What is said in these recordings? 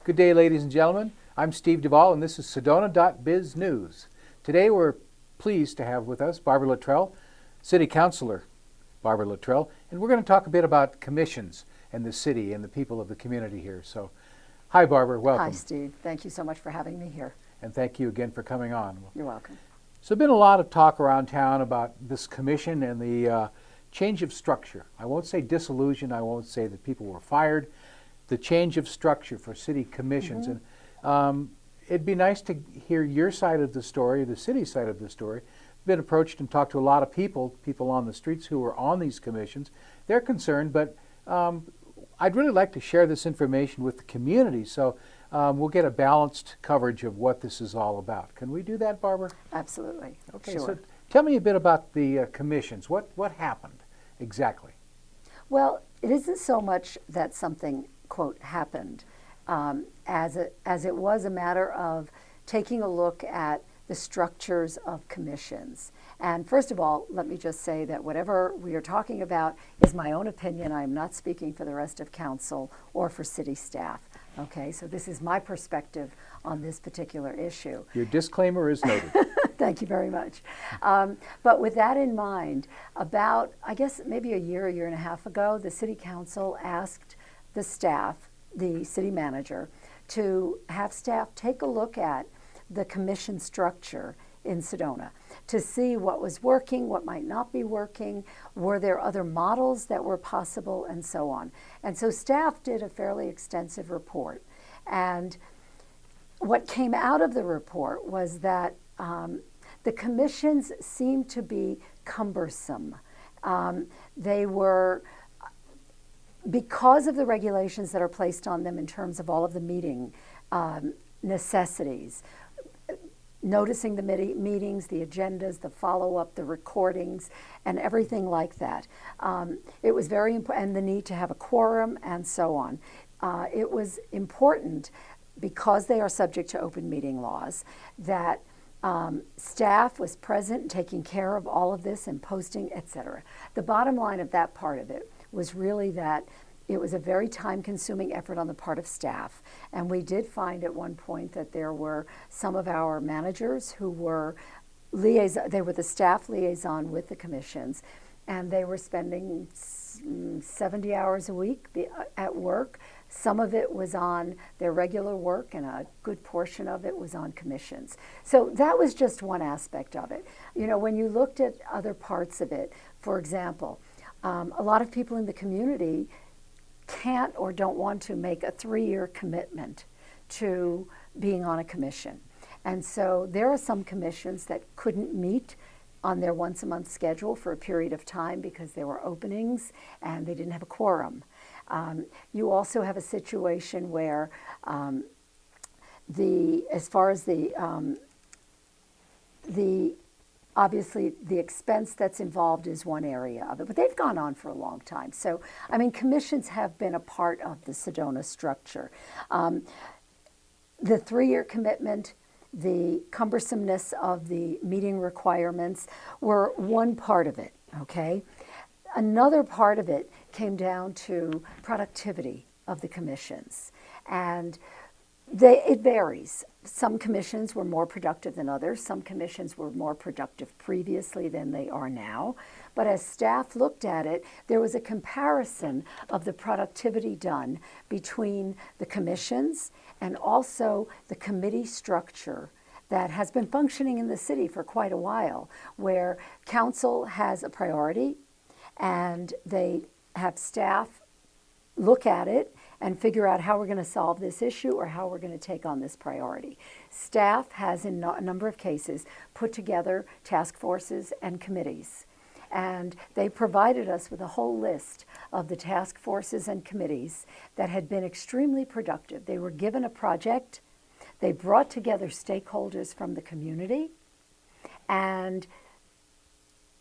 Good day, ladies and gentlemen. I'm Steve Duvall, and this is Sedona.biz News. Today, we're pleased to have with us Barbara Litrell, City Councilor Barbara Litrell, and we're going to talk a bit about commissions and the city and the people of the community here. So, hi, Barbara. Welcome. Hi, Steve. Thank you so much for having me here. And thank you again for coming on. You're welcome. So, there's been a lot of talk around town about this commission and the change of structure. I won't say disillusion. I won't say that people were fired. The change of structure for city commissions. And it'd be nice to hear your side of the story, the city's side of the story. Been approached and talked to a lot of people on the streets who are on these commissions. They're concerned, but I'd really like to share this information with the community so we'll get a balanced coverage of what this is all about. Can we do that, Barbara? Absolutely. Okay, sure. So tell me a bit about the commissions. What happened exactly? Well, it isn't so much that something, quote, happened, as it was a matter of taking a look at the structures of commissions. And first of all, let me just say that whatever we are talking about is my own opinion. I am not speaking for the rest of council or for city staff. Okay, so this is my perspective on this particular issue. Your disclaimer is noted. Thank you very much. But with that in mind, about, I guess, maybe a year and a half ago, the city council asked the staff, the city manager, to have staff take a look at the commission structure in Sedona to see what was working, what might not be working, were there other models that were possible, and so on. And so staff did a fairly extensive report. And what came out of the report was that the commissions seemed to be cumbersome. They were, because of the regulations that are placed on them in terms of all of the meeting necessities, noticing the meetings, the agendas, the follow-up, the recordings, and everything like that. It was very important, and the need to have a quorum and so on. It was important, because they are subject to open meeting laws, that staff was present, taking care of all of this and posting, etc. The bottom line of that part of it was really that it was a very time-consuming effort on the part of staff. And we did find at one point that there were some of our managers who were they were the staff liaison with the commissions, and they were spending 70 hours a week at work. Some of it was on their regular work, and a good portion of it was on commissions. So that was just one aspect of it. You know, when you looked at other parts of it, for example, a lot of people in the community can't or don't want to make a 3-year commitment to being on a commission. And so there are some commissions that couldn't meet on their once-a-month schedule for a period of time because there were openings and they didn't have a quorum. You also have a situation where as far as obviously the expense that's involved is one area of it, but they've gone on for a long time. So, I mean, commissions have been a part of the Sedona structure. The 3-year commitment, the cumbersomeness of the meeting requirements were one part of it, okay? Another part of it came down to productivity of the commissions. And it varies. Some commissions were more productive than others. Some commissions were more productive previously than they are now. But as staff looked at it, there was a comparison of the productivity done between the commissions and also the committee structure that has been functioning in the city for quite a while, where council has a priority and they have staff look at it and figure out how we're going to solve this issue or how we're going to take on this priority. Staff has, in a number of cases, put together task forces and committees. And they provided us with a whole list of the task forces and committees that had been extremely productive. They were given a project, they brought together stakeholders from the community, and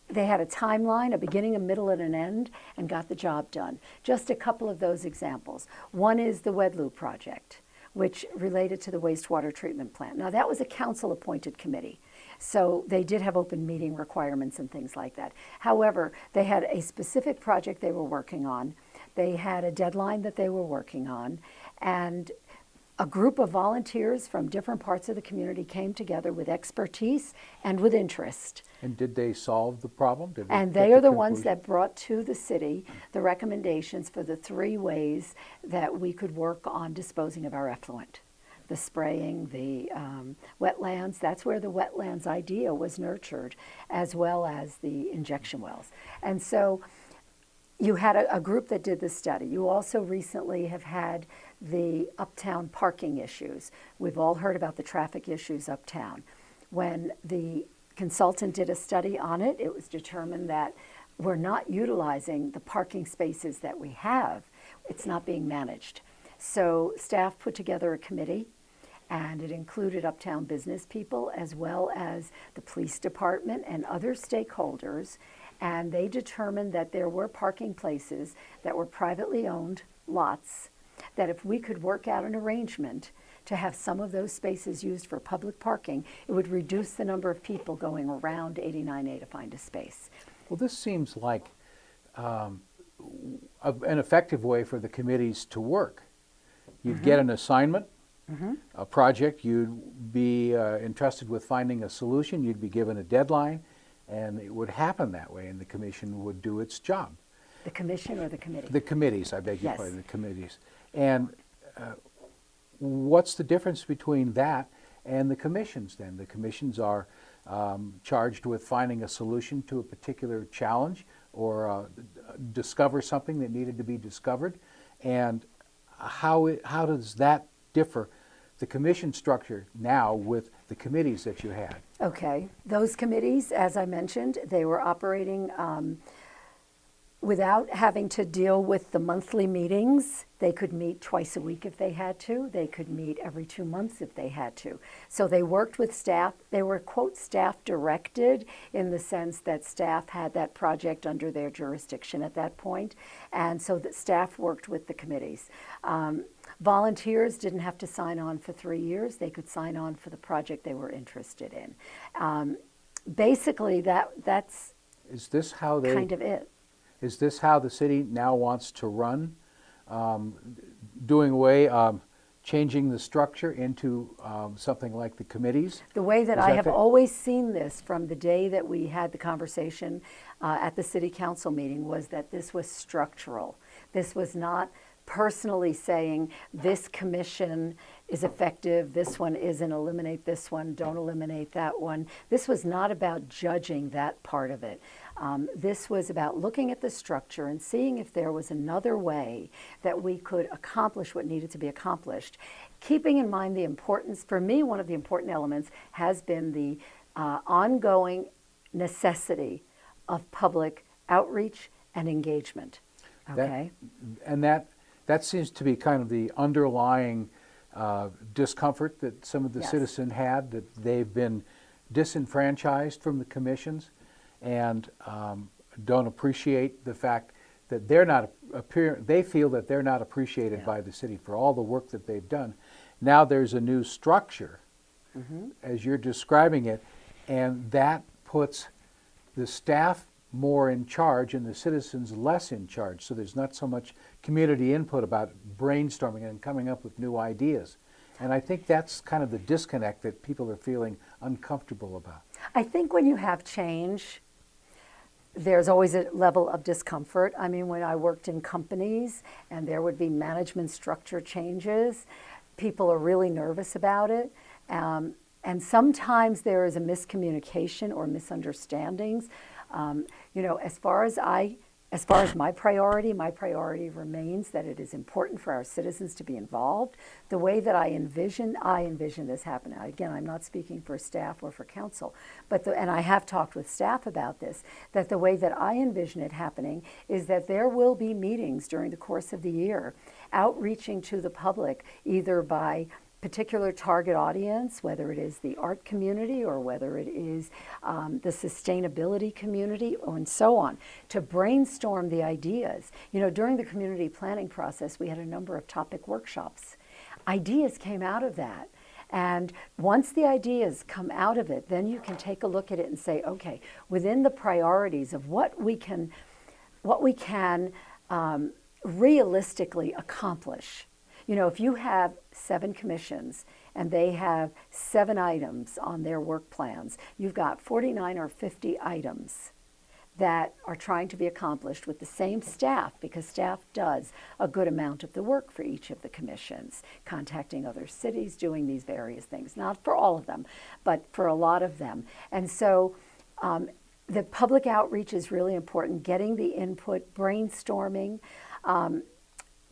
they had a timeline, a beginning, a middle, and an end, and got the job done. Just a couple of those examples. One is the Wedloop project, which related to the wastewater treatment plant. Now, that was a council-appointed committee, so they did have open meeting requirements and things like that. However, they had a specific project they were working on. They had a deadline that they were working on, and a group of volunteers from different parts of the community came together with expertise and with interest. And did they solve the problem? Did And get they are the ones conclusion? that brought to the city the recommendations for the 3 ways that we could work on disposing of our effluent. The spraying, the wetlands, that's where the wetlands idea was nurtured, as well as the injection wells. And so you had a group that did the study. You also recently have had the uptown parking issues. We've all heard about the traffic issues uptown. When the consultant did a study on it, it was determined that we're not utilizing the parking spaces that we have. It's not being managed. So staff put together a committee, and it included uptown business people as well as the police department and other stakeholders. And they determined that there were parking places that were privately owned lots, that if we could work out an arrangement to have some of those spaces used for public parking, it would reduce the number of people going around 89A to find a space. Well, this seems like an effective way for the committees to work. You'd get an assignment, a project, you'd be entrusted with finding a solution, you'd be given a deadline, and it would happen that way, and the commission would do its job. The commission or the committee? The committees, I beg your Yes. pardon, the committees. And what's the difference between that and the commissions then? The commissions are charged with finding a solution to a particular challenge or discover something that needed to be discovered. And how does that differ, the commission structure now, with the committees that you had? Okay. Those committees, as I mentioned, they were operating without having to deal with the monthly meetings. They could meet twice a week if they had to. They could meet every 2 months if they had to. So they worked with staff. They were, quote, staff directed in the sense that staff had that project under their jurisdiction at that point. And so the staff worked with the committees. Volunteers didn't have to sign on for 3 years. They could sign on for the project they were interested in. Basically, that's Is this how they? kind of it. Is this how the city now wants to run? Doing away, changing the structure into something like the committees? The way that Is I that have the- always seen this from the day that we had the conversation at the city council meeting was that this was structural. This was not personally saying this commission is effective, this one isn't, eliminate this one, don't eliminate that one. This was not about judging that part of it. This was about looking at the structure and seeing if there was another way that we could accomplish what needed to be accomplished. Keeping in mind the importance, for me, one of the important elements has been the ongoing necessity of public outreach and engagement. Okay? That seems to be kind of the underlying discomfort that some of the Yes. citizens had, that they've been disenfranchised from the commissions and don't appreciate the fact that they're not they feel that they're not appreciated by the city for all the work that they've done. Now there's a new structure, as you're describing it, and that puts the staff more in charge and the citizens less in charge. So there's not so much community input about brainstorming and coming up with new ideas. And I think that's kind of the disconnect that people are feeling uncomfortable about. I think when you have change, there's always a level of discomfort. I mean, when I worked in companies and there would be management structure changes, people are really nervous about it. And sometimes there is a miscommunication or misunderstandings. As far as my priority remains that it is important for our citizens to be involved. The way that I envision this happening. Again, I'm not speaking for staff or for council, and I have talked with staff about this, that the way that I envision it happening is that there will be meetings during the course of the year, outreaching to the public, either by particular target audience, whether it is the art community or whether it is the sustainability community and so on, to brainstorm the ideas. During the community planning process, we had a number of topic workshops. Ideas came out of that. And once the ideas come out of it, then you can take a look at it and say, okay, within the priorities of what we can realistically accomplish. You know, if you have 7 commissions and they have 7 items on their work plans, you've got 49 or 50 items that are trying to be accomplished with the same staff, because staff does a good amount of the work for each of the commissions, contacting other cities, doing these various things, not for all of them, but for a lot of them. And so the public outreach is really important, getting the input, brainstorming.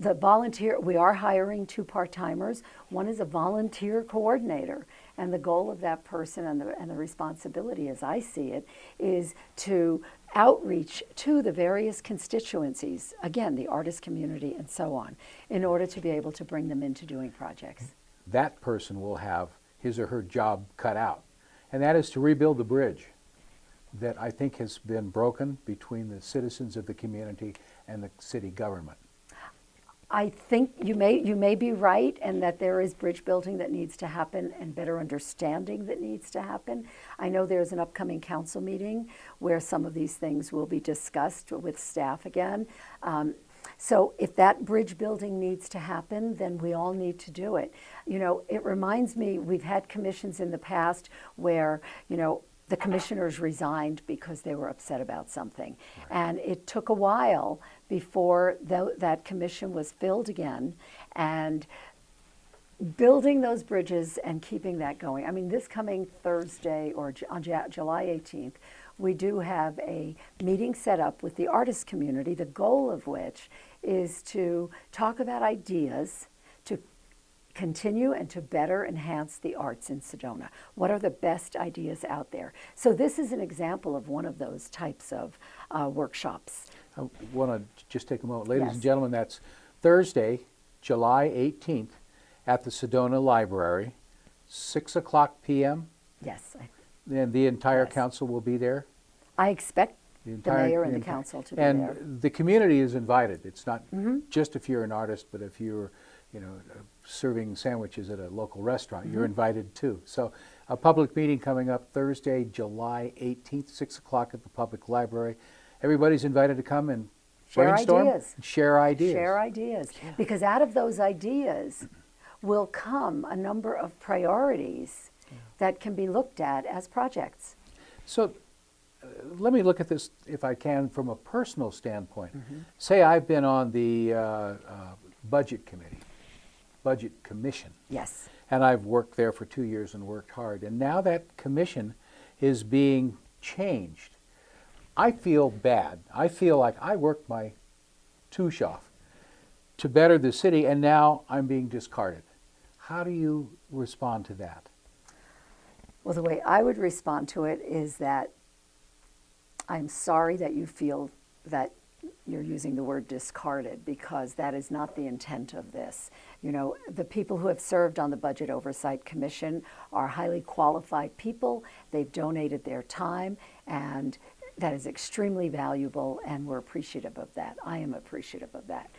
The volunteer, we are hiring 2 part-timers. One is a volunteer coordinator, and the goal of that person and the responsibility, as I see it, is to outreach to the various constituencies, again, the artist community and so on, in order to be able to bring them into doing projects. That person will have his or her job cut out, and that is to rebuild the bridge that I think has been broken between the citizens of the community and the city government. I think you may be right, and that there is bridge building that needs to happen and better understanding that needs to happen. I know there's an upcoming council meeting where some of these things will be discussed with staff again. So if that bridge building needs to happen, then we all need to do it. You know, it reminds me, we've had commissions in the past where, you know, the commissioners resigned because they were upset about something. Right. And it took a while before that commission was filled again, and building those bridges and keeping that going. I mean, this coming Thursday, or on July 18th, we do have a meeting set up with the artist community, the goal of which is to talk about ideas to continue and to better enhance the arts in Sedona. What are the best ideas out there? So this is an example of one of those types of workshops. I want to just take a moment. Ladies Yes. and gentlemen, that's Thursday, July 18th at the Sedona Library, 6 o'clock p.m. Yes. And the entire Yes. council will be there. I expect the mayor and the council to be there. And the community is invited. It's not just if you're an artist, but if you're, you know, serving sandwiches at a local restaurant, you're invited too. So a public meeting coming up Thursday, July 18th, 6 o'clock at the public library. Everybody's invited to come and Share brainstorm, ideas. share ideas. Share ideas. Because out of those ideas will come a number of priorities that can be looked at as projects. So let me look at this, if I can, from a personal standpoint. Say I've been on the budget committee, budget commission. Yes. And I've worked there for 2 years and worked hard. And now that commission is being changed. I feel bad. I feel like I worked my tush off to better the city, and now I'm being discarded. How do you respond to that? Well, the way I would respond to it is that I'm sorry that you feel that you're using the word discarded, because that is not the intent of this. You know, the people who have served on the Budget Oversight Commission are highly qualified people. They've donated their time, and that is extremely valuable, and we're appreciative of that. I am appreciative of that.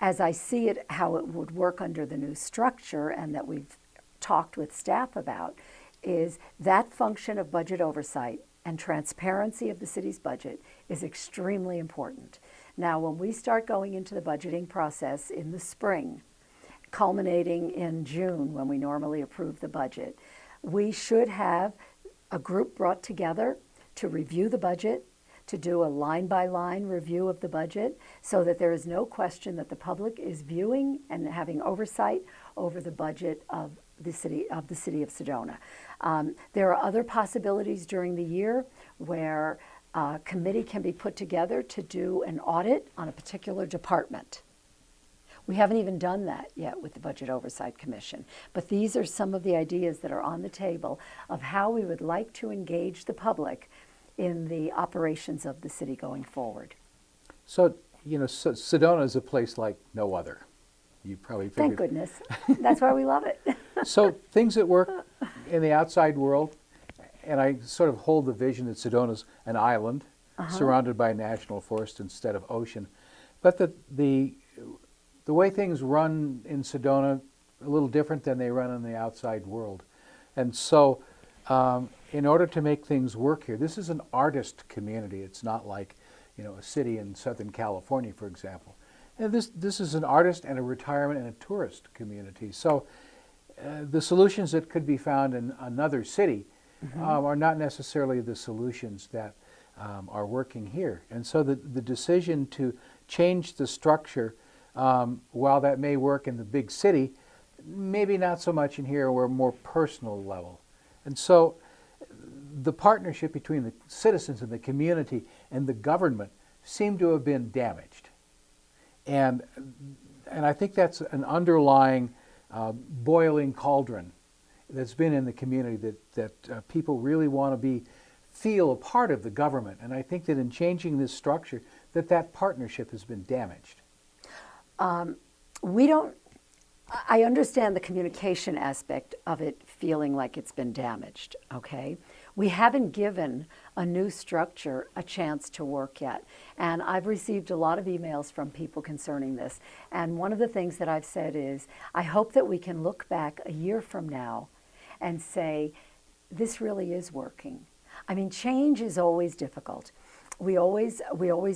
As I see it, how it would work under the new structure, and that we've talked with staff about, is that function of budget oversight and transparency of the city's budget is extremely important. Now, when we start going into the budgeting process in the spring, culminating in June when we normally approve the budget, we should have a group brought together to review the budget, to do a line-by-line review of the budget, so that there is no question that the public is viewing and having oversight over the budget of the city of Sedona. There are other possibilities during the year where a committee can be put together to do an audit on a particular department. We haven't even done that yet with the Budget Oversight Commission, but these are some of the ideas that are on the table of how we would like to engage the public in the operations of the city going forward. So, you know, Sedona is a place like no other. You probably figured. Thank goodness. That's why we love it. So things that work in the outside world, and I sort of hold the vision that Sedona's an island surrounded by national forest instead of ocean. But the way things run in Sedona, a little different than they run in the outside world. And so in order to make things work here, this is an artist community. It's not like, you know, a city in Southern California, for example. And this is an artist and a retirement and a tourist community. So the solutions that could be found in another city are not necessarily the solutions that are working here. And so the decision to change the structure, while that may work in the big city, maybe not so much in here or a more personal level. And so the partnership between the citizens and the community and the government seem to have been damaged. And I think that's an underlying boiling cauldron that's been in the community, that people really want to feel a part of the government. And I think that in changing this structure, that partnership has been damaged. I understand the communication aspect of it feeling like it's been damaged, okay? We haven't given a new structure a chance to work yet. And I've received a lot of emails from people concerning this. And one of the things that I've said is, I hope that we can look back a year from now and say, this really is working. I mean, change is always difficult. We always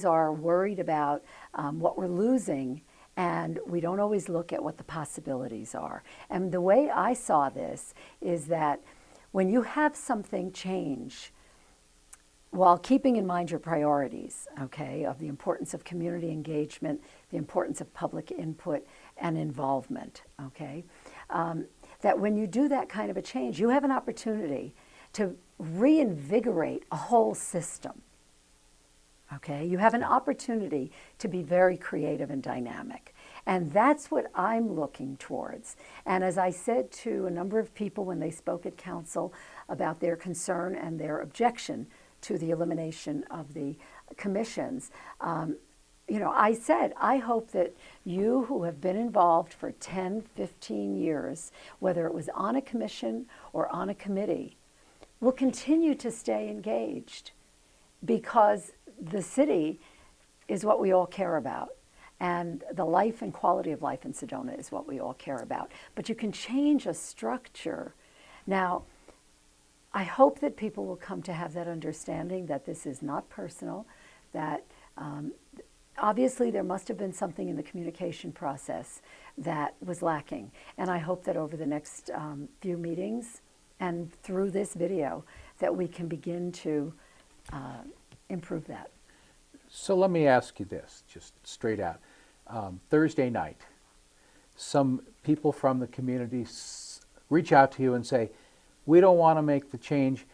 are worried about what we're losing, and we don't always look at what the possibilities are. And the way I saw this is that when you have something change, while keeping in mind your priorities, okay, of the importance of community engagement, the importance of public input and involvement, okay, that when you do that kind of a change, you have an opportunity to reinvigorate a whole system. Okay, you have an opportunity to be very creative and dynamic. And that's what I'm looking towards. And as I said to a number of people when they spoke at council about their concern and their objection to the elimination of the commissions, I said, I hope that you who have been involved for 10, 15 years, whether it was on a commission or on a committee, will continue to stay engaged, because the city is what we all care about. And the life and quality of life in Sedona is what we all care about. But you can change a structure. Now, I hope that people will come to have that understanding that this is not personal, that obviously there must have been something in the communication process that was lacking. And I hope that over the next few meetings and through this video that we can begin to improve that. So let me ask you this, just straight out. Thursday night, some people from the community reach out to you and say, we don't want to make the change.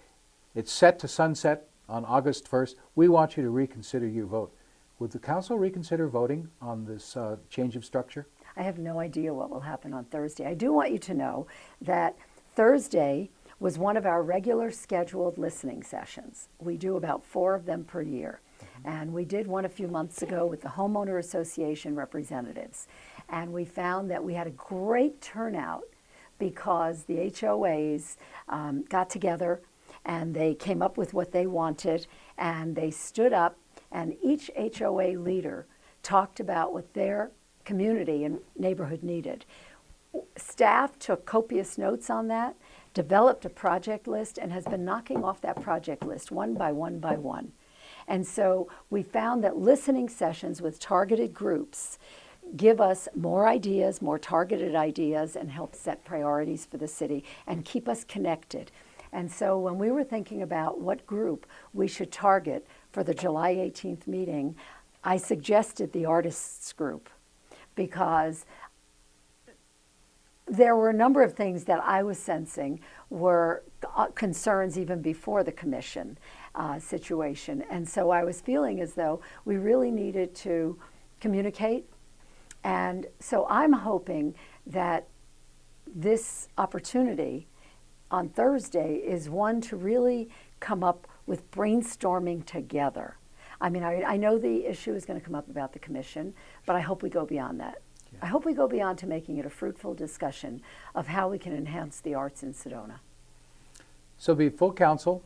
It's set to sunset on August 1st. We want you to reconsider your vote. Would the council reconsider voting on this change of structure? I have no idea what will happen on Thursday. I do want you to know that Thursday was one of our regular scheduled listening sessions. We do about 4 of them per year. And we did one a few months ago with the Homeowner Association representatives. And we found that we had a great turnout because the HOAs got together and they came up with what they wanted, and they stood up, and each HOA leader talked about what their community and neighborhood needed. Staff took copious notes on that, developed a project list, and has been knocking off that project list one by one by one. And so we found that listening sessions with targeted groups give us more ideas, more targeted ideas, and help set priorities for the city and keep us connected. And so when we were thinking about what group we should target for the July 18th meeting, I suggested the artists group, because there were a number of things that I was sensing were concerns even before the commission situation. And so I was feeling as though we really needed to communicate. And so I'm hoping that this opportunity on Thursday is one to really come up with brainstorming together. I mean, I know the issue is going to come up about the commission, but I hope we go beyond that. Yeah. I hope we go beyond to making it a fruitful discussion of how we can enhance the arts in Sedona. So it'll be full council,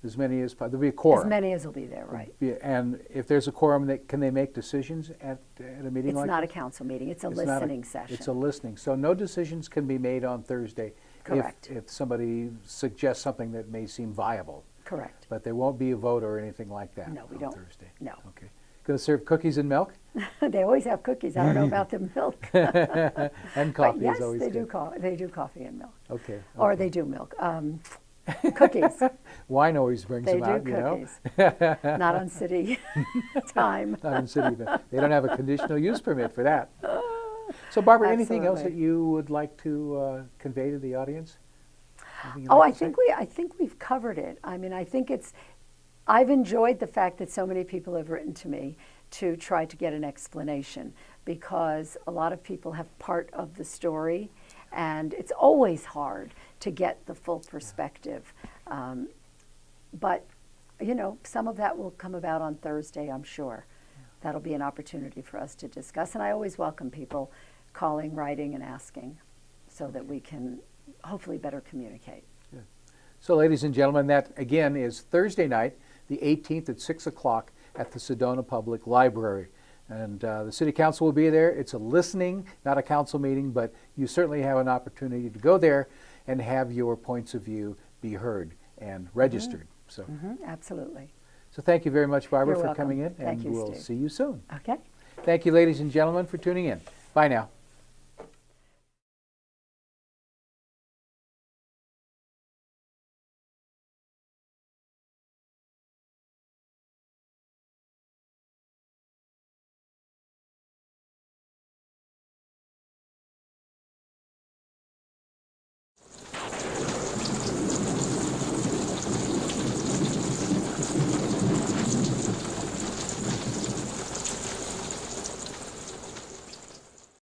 as many as there'll be a quorum. As many as will be there, right? And if there's a quorum, can they make decisions at a meeting like that? It's not a council meeting. It's a listening session. It's a listening. So no decisions can be made on Thursday. Correct. If somebody suggests something that may seem viable. Correct. But there won't be a vote or anything like that. No, we don't. Thursday. No. Okay. Going to serve cookies and milk? They always have cookies. I don't know about the milk. And coffee But yes, is always they good. they do coffee and milk. Okay. Or they do milk. Cookies. Wine always brings They them do out, you know. cookies. Not on city time. Not in city, but they don't have a conditional use permit for that. So Barbara, anything else that Absolutely. you would like to convey to the audience? Anything you'd Oh, like I to say? think we've covered it. I mean, I think I've enjoyed the fact that so many people have written to me to try to get an explanation, because a lot of people have part of the story, and it's always hard to get the full perspective. But, you know, some of that will come about on Thursday, I'm sure. That'll be an opportunity for us to discuss, and I always welcome people calling, writing, and asking so that we can hopefully better communicate. So ladies and gentlemen, that again is Thursday night, the 18th at 6 o'clock at the Sedona Public Library. And the City Council will be there. It's a listening, not a council meeting, but you certainly have an opportunity to go there and have your points of view be heard and registered. So, Absolutely. so thank you very much, Barbara, You're for welcome. coming in, Thank and you, we'll Steve. see you soon. Okay. Thank you, ladies and gentlemen, for tuning in. Bye now.